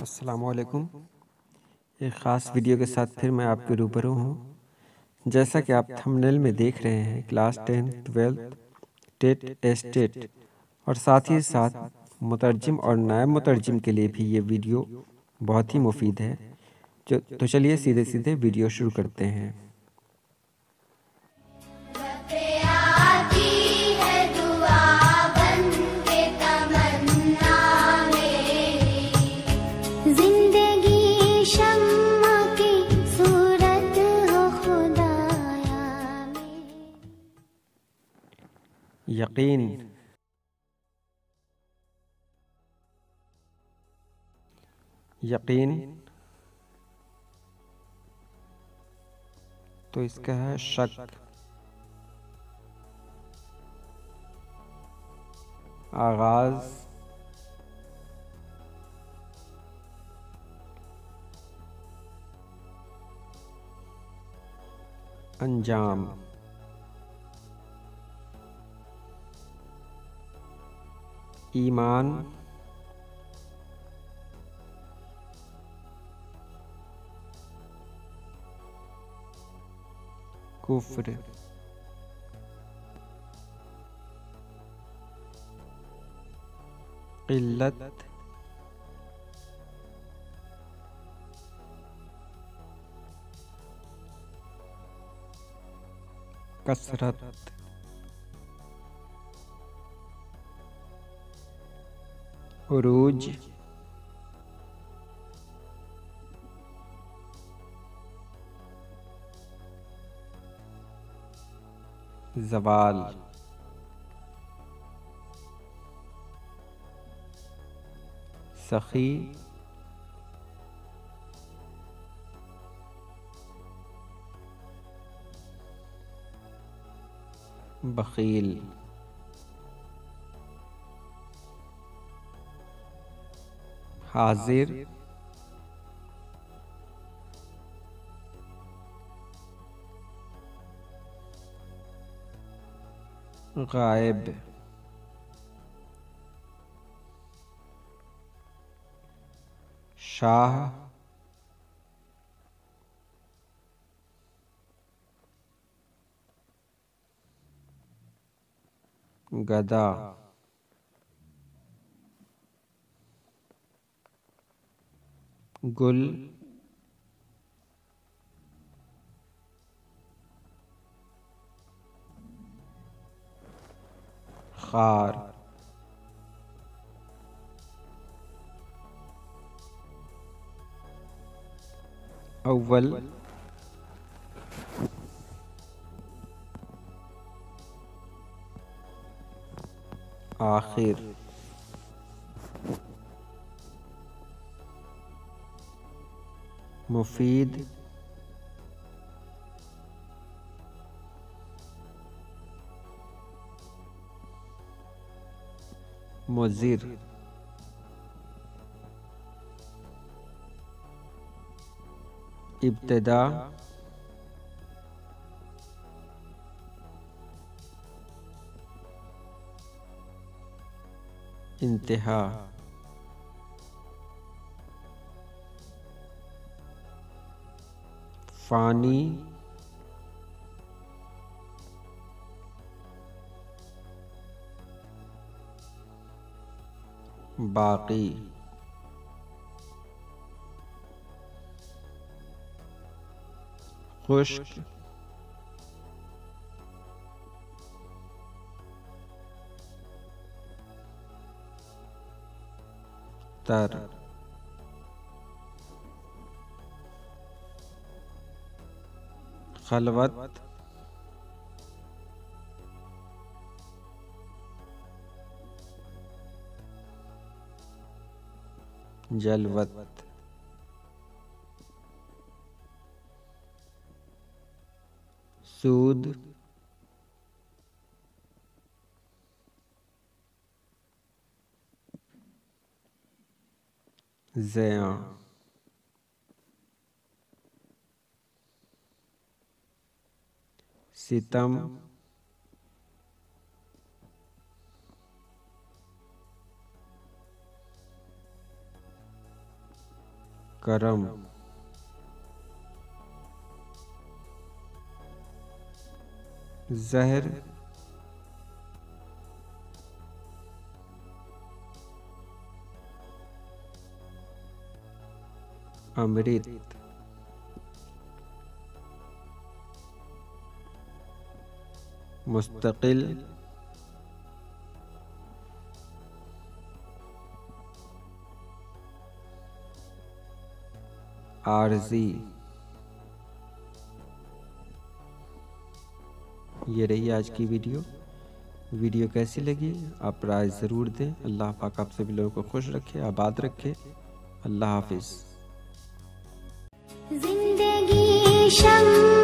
अस्सलामुअलैकुम। एक ख़ास वीडियो के साथ फिर मैं आपके रूबरू हूँ। जैसा कि आप थंबनेल में देख रहे हैं, क्लास 10, 12, टेट, एस्टेट और साथ ही साथ मुतरजिम और नायब मुतरजिम के लिए भी ये वीडियो बहुत ही मुफीद है। तो चलिए सीधे सीधे वीडियो शुरू करते हैं। यकीन यकीन तो इसका है शक, आगाज, अंजाम, ईमान, कुफ्र, क़िल्लत, कसरत, उरूज, ज़वाल, सखी, बखील, हाजिर, गायब, शाह, गदा, गुल, खार, अव्वल, आखिर, मुफीद, मुज़िर, इब्तिदा, इंतहा, फ़ानी, बाकी, खुश्क, तर, खलवत, जलवत, सूद, ज़िया, सितम, करम, जहर, अमृत, मुस्तकिल, आरजी। ये रही आज की वीडियो कैसी लगी आप राय ज़रूर दें। अल्लाह पाक आप सभी लोगों को खुश रखे, आबाद रखे। अल्लाह हाफिज़। जिंदगी शम